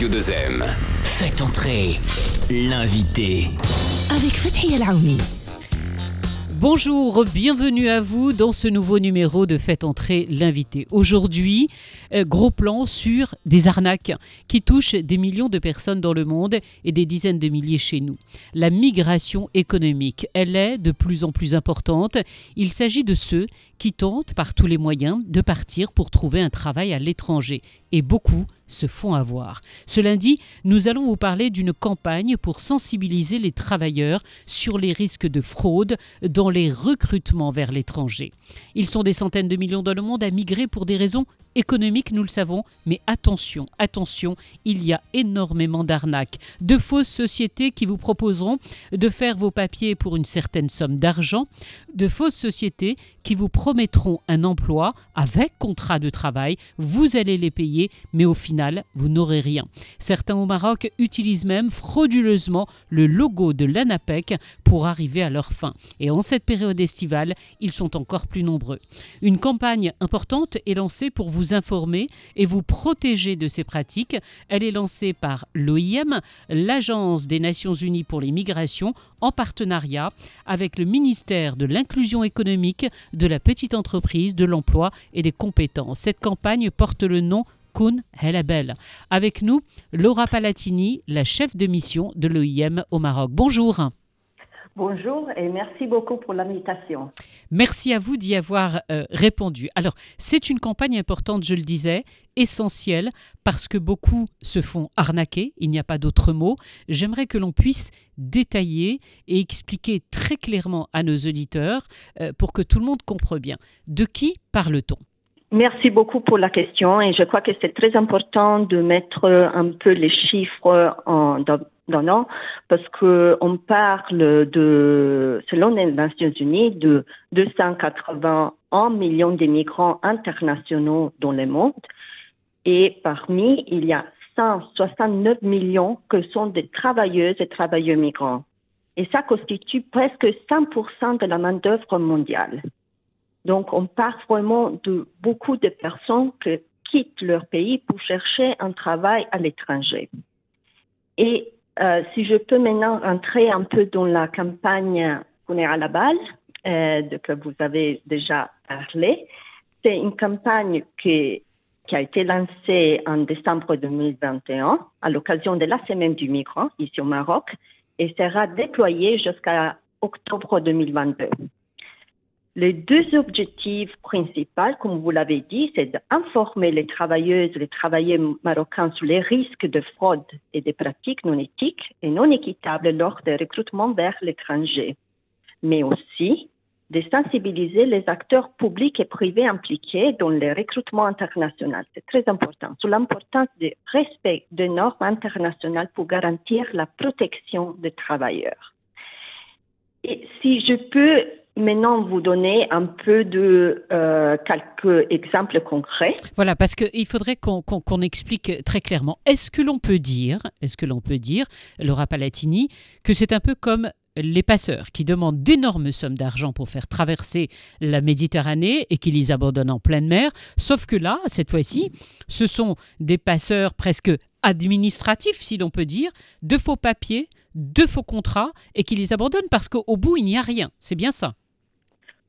Radio 2M. Faites entrer l'invité. Avec Fathia El-Aouni. Bonjour, bienvenue à vous dans ce nouveau numéro de Faites entrer l'invité. Aujourd'hui, gros plan sur des arnaques qui touchent des millions de personnes dans le monde et des dizaines de milliers chez nous. La migration économique, elle est de plus en plus importante. Il s'agit de ceux qui tentent par tous les moyens de partir pour trouver un travail à l'étranger. Et beaucoup se font avoir. Ce lundi, nous allons vous parler d'une campagne pour sensibiliser les travailleurs sur les risques de fraude dans les recrutements vers l'étranger. Ils sont des centaines de millions dans le monde à migrer pour des raisons économiques, nous le savons, mais attention, il y a énormément d'arnaques, de fausses sociétés qui vous proposeront de faire vos papiers pour une certaine somme d'argent, de fausses sociétés qui vous promettront un emploi avec contrat de travail, vous allez les payer, mais au final, vous n'aurez rien. Certains au Maroc utilisent même frauduleusement le logo de l'ANAPEC pour arriver à leur fin. Et en cette période estivale, ils sont encore plus nombreux. Une campagne importante est lancée pour vous informer et vous protéger de ces pratiques. Elle est lancée par l'OIM, l'Agence des Nations Unies pour les migrations, en partenariat avec le ministère de l'Inclusion économique, de la petite entreprise, de l'emploi et des compétences. Cette campagne porte le nom Kun Helabel. Avec nous, Laura Palatini, la chef de mission de l'OIM au Maroc. Bonjour. Bonjour et merci beaucoup pour l'invitation. Merci à vous d'y avoir répondu. Alors, c'est une campagne importante, je le disais, essentielle, parce que beaucoup se font arnaquer, il n'y a pas d'autre mot. J'aimerais que l'on puisse détailler et expliquer très clairement à nos auditeurs pour que tout le monde comprenne bien. De qui parle-t-on ? Merci beaucoup pour la question et je crois que c'est très important de mettre un peu les chiffres dans parce que on parle de, selon les Nations Unies, de 281 millions de migrants internationaux dans le monde et parmi, il y a 169 millions que sont des travailleuses et travailleurs migrants. Et ça constitue presque 100% de la main-d'œuvre mondiale. Donc, on parle vraiment de beaucoup de personnes qui quittent leur pays pour chercher un travail à l'étranger. Et si je peux maintenant entrer un peu dans la campagne Kun Helabel, que vous avez déjà parlé, c'est une campagne qui a été lancée en décembre 2021 à l'occasion de la Semaine du Migrant ici au Maroc et sera déployée jusqu'à octobre 2022. Les deux objectifs principaux, comme vous l'avez dit, c'est d'informer les travailleuses et les travailleurs marocains sur les risques de fraude et des pratiques non éthiques et non équitables lors des recrutements vers l'étranger, mais aussi de sensibiliser les acteurs publics et privés impliqués dans les recrutements internationaux. C'est très important, sur l'importance du respect des normes internationales pour garantir la protection des travailleurs. Et si je peux maintenant vous donner un peu de quelques exemples concrets. Voilà, parce qu'il faudrait qu'on explique très clairement. Est-ce que l'on peut dire, Laura Palatini, que c'est un peu comme les passeurs qui demandent d'énormes sommes d'argent pour faire traverser la Méditerranée et qui les abandonnent en pleine mer, sauf que là, cette fois-ci, ce sont des passeurs presque administratifs, si l'on peut dire, de faux papiers, de faux contrats et qui les abandonnent parce qu'au bout, il n'y a rien. C'est bien ça?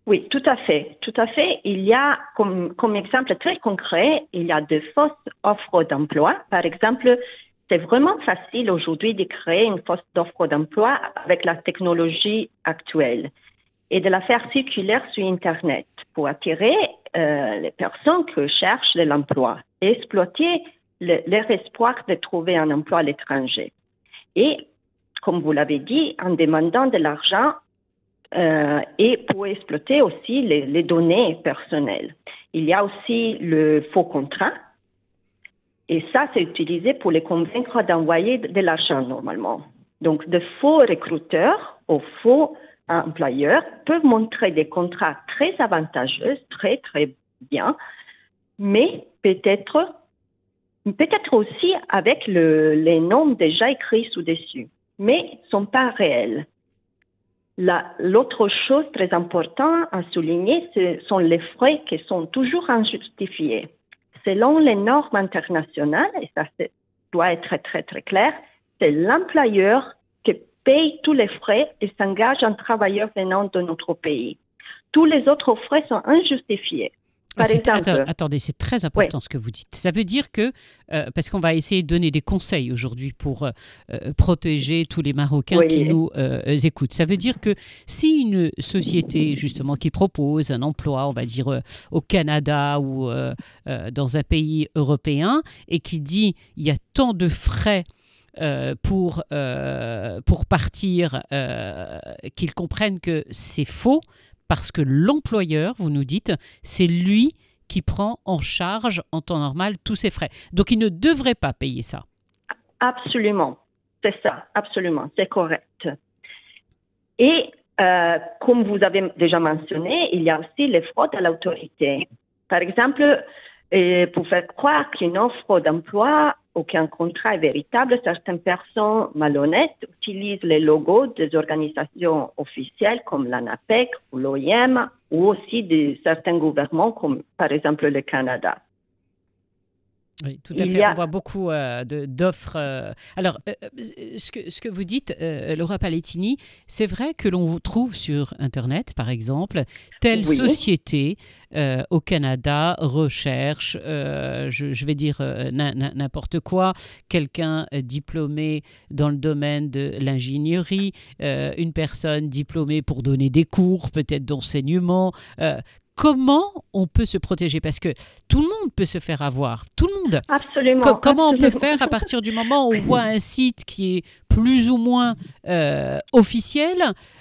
Oui, tout à fait. Il y a, comme exemple très concret, il y a de fausses offres d'emploi. Par exemple, c'est vraiment facile aujourd'hui de créer une fausse offre d'emploi avec la technologie actuelle et de la faire circulaire sur Internet pour attirer les personnes qui cherchent de l'emploi et exploiter leur espoir de trouver un emploi à l'étranger. Et, comme vous l'avez dit, en demandant de l'argent et pour exploiter aussi les données personnelles. Il y a aussi le faux contrat. Et ça, c'est utilisé pour les convaincre d'envoyer de l'argent normalement. Donc, de faux recruteurs ou faux employeurs peuvent montrer des contrats très avantageux, très, très bien, mais peut-être aussi avec les noms déjà écrits sous-dessus, mais ne sont pas réels. L'autre chose très importante à souligner, ce sont les frais qui sont toujours injustifiés. Selon les normes internationales, et ça c'est doit être très, très clair, c'est l'employeur qui paye tous les frais et s'engage un travailleur venant de notre pays. Tous les autres frais sont injustifiés. Par exemple, attendez, c'est très important ce que vous dites. Ça veut dire que, parce qu'on va essayer de donner des conseils aujourd'hui pour protéger tous les Marocains qui nous écoutent. Ça veut dire que si une société, justement, qui propose un emploi, on va dire au Canada ou dans un pays européen, et qui dit il y a tant de frais pour partir, qu'ils comprennent que c'est faux, parce que l'employeur, vous nous dites, c'est lui qui prend en charge en temps normal tous ses frais. Donc, il ne devrait pas payer ça. Absolument, c'est ça, absolument, c'est correct. Et comme vous avez déjà mentionné, il y a aussi les fraudes à l'autorité. Par exemple, pour faire croire qu'une offre d'emploi ou qu'un contrat est véritable, certaines personnes malhonnêtes utilisent les logos des organisations officielles comme l'ANAPEC ou l'OIM ou aussi de certains gouvernements comme par exemple le Canada. Oui, tout à fait. On voit beaucoup d'offres. Alors, ce que vous dites, Laura Palettini, c'est vrai que l'on vous trouve sur Internet, par exemple, telle société au Canada recherche, je vais dire n'importe quoi, quelqu'un diplômé dans le domaine de l'ingénierie, une personne diplômée pour donner des cours, peut-être d'enseignement. Comment on peut se protéger? Parce que tout le monde peut se faire avoir. Tout le monde. Absolument. Comment on peut faire à partir du moment où on voit un site qui est plus ou moins officiel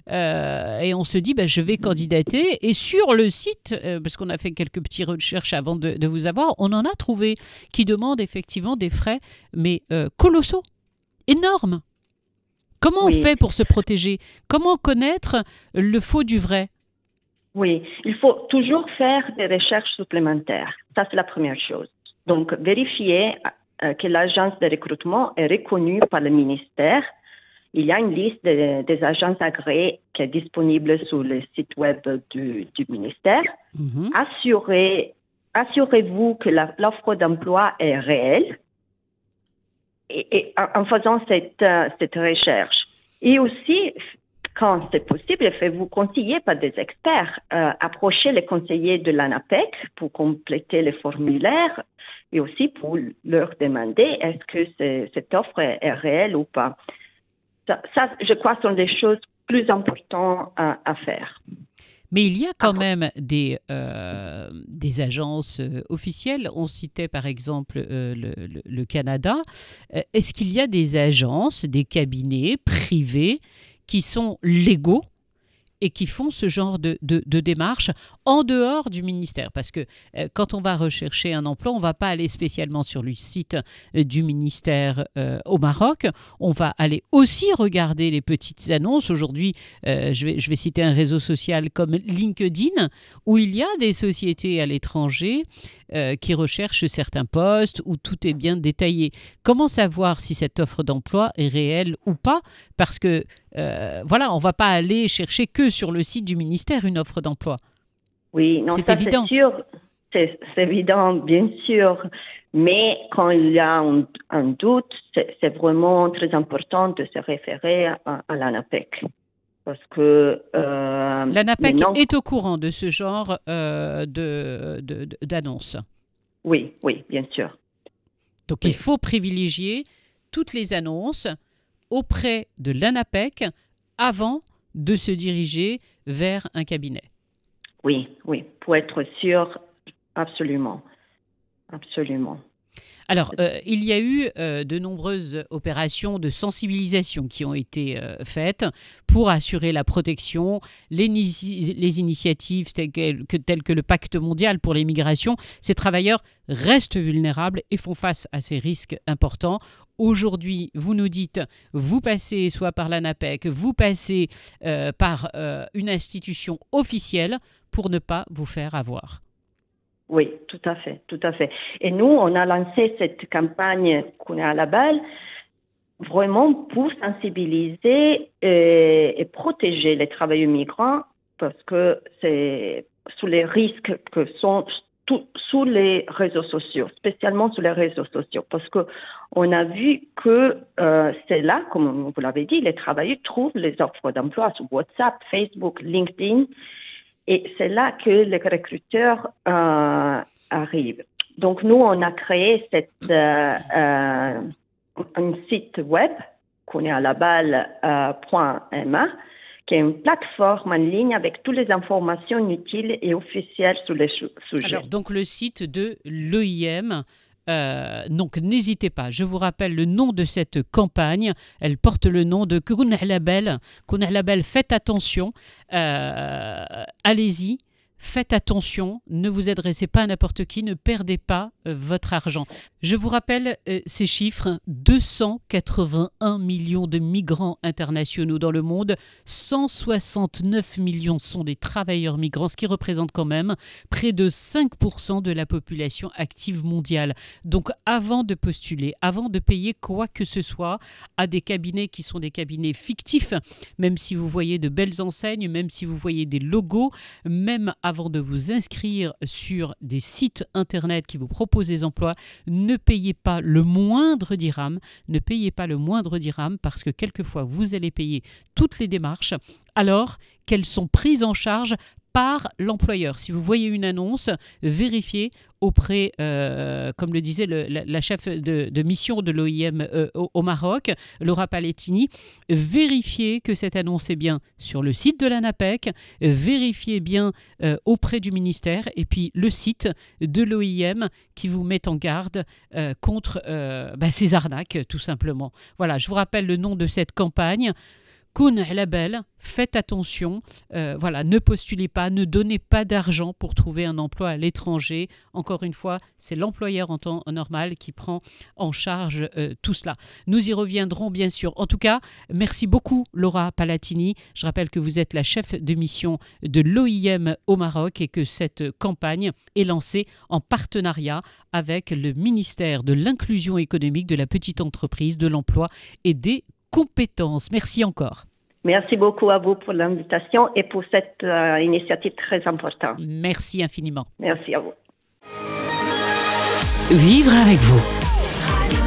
et on se dit je vais candidater. Et sur le site, parce qu'on a fait quelques petites recherches avant de vous avoir, on en a trouvé qui demandent effectivement des frais, mais colossaux, énormes. Comment on fait pour se protéger? Comment connaître le faux du vrai? Oui, il faut toujours faire des recherches supplémentaires. Ça, c'est la première chose. Donc, vérifier que l'agence de recrutement est reconnue par le ministère. Il y a une liste des agences agréées qui est disponible sur le site web du ministère. Mm-hmm. Assurez-vous que l'offre d'emploi est réelle et en faisant cette recherche. Et aussi, quand c'est possible, faites-vous conseiller par des experts. Approchez les conseillers de l'ANAPEC pour compléter les formulaires et aussi pour leur demander est-ce que cette offre est réelle ou pas. Ça, je crois, sont des choses plus importantes à faire. Mais il y a quand même des agences officielles. On citait par exemple le Canada. Est-ce qu'il y a des agences, des cabinets privés qui sont légaux et qui font ce genre de démarches en dehors du ministère? Parce que quand on va rechercher un emploi, on ne va pas aller spécialement sur le site du ministère au Maroc. On va aller aussi regarder les petites annonces. Aujourd'hui, je vais citer un réseau social comme LinkedIn, où il y a des sociétés à l'étranger qui recherchent certains postes, où tout est bien détaillé. Comment savoir si cette offre d'emploi est réelle ou pas? Parce que on ne va pas aller chercher que sur le site du ministère une offre d'emploi. Oui, non, c'est évident. C'est sûr, c'est évident, bien sûr. Mais quand il y a un doute, c'est vraiment très important de se référer à l'ANAPEC. Parce que l'ANAPEC est au courant de ce genre d'annonces. Oui, bien sûr. Donc il faut privilégier toutes les annonces auprès de l'ANAPEC avant de se diriger vers un cabinet. Oui, pour être sûr, absolument. Alors, il y a eu de nombreuses opérations de sensibilisation qui ont été faites pour assurer la protection, les initiatives telles que le Pacte mondial pour les migrations. Ces travailleurs restent vulnérables et font face à ces risques importants. Aujourd'hui, vous nous dites, vous passez soit par l'ANAPEC, vous passez par une institution officielle pour ne pas vous faire avoir. Oui, tout à fait. Et nous, on a lancé cette campagne qu'on a à la balle vraiment pour sensibiliser et protéger les travailleurs migrants parce que c'est sous les risques que sont sous les réseaux sociaux, spécialement sur les réseaux sociaux, parce que on a vu que c'est là, comme vous l'avez dit, les travailleurs trouvent les offres d'emploi sur WhatsApp, Facebook, LinkedIn, et c'est là que les recruteurs arrivent. Donc nous, on a créé un site web qu'on est à la balle.ma, qui est une plateforme en ligne avec toutes les informations utiles et officielles sur les sujets. Alors, donc le site de l'OIM, donc n'hésitez pas, je vous rappelle le nom de cette campagne, elle porte le nom de Koun Alabel. Koun Alabel, faites attention, allez-y. Faites attention, ne vous adressez pas à n'importe qui, ne perdez pas votre argent. Je vous rappelle ces chiffres, 281 millions de migrants internationaux dans le monde, 169 millions sont des travailleurs migrants, ce qui représente quand même près de 5% de la population active mondiale. Donc avant de postuler, avant de payer quoi que ce soit à des cabinets qui sont des cabinets fictifs, même si vous voyez de belles enseignes, même si vous voyez des logos, même avant de vous inscrire sur des sites internet qui vous proposent des emplois, ne payez pas le moindre dirham, parce que quelquefois vous allez payer toutes les démarches alors qu'elles sont prises en charge par l'employeur. Si vous voyez une annonce, vérifiez auprès, comme le disait la chef de mission de l'OIM au Maroc, Laura Palettini, vérifiez que cette annonce est bien sur le site de l'ANAPEC, vérifiez bien auprès du ministère et puis le site de l'OIM qui vous met en garde contre ces arnaques, tout simplement. Voilà, je vous rappelle le nom de cette campagne. Koun Alabel, faites attention, ne postulez pas, ne donnez pas d'argent pour trouver un emploi à l'étranger. Encore une fois, c'est l'employeur en temps normal qui prend en charge tout cela. Nous y reviendrons bien sûr. En tout cas, merci beaucoup Laura Palettini. Je rappelle que vous êtes la chef de mission de l'OIM au Maroc et que cette campagne est lancée en partenariat avec le ministère de l'Inclusion économique, de la petite entreprise, de l'emploi et des compétences. Merci encore. Merci beaucoup à vous pour l'invitation et pour cette initiative très importante. Merci infiniment. Merci à vous. Vivre avec vous.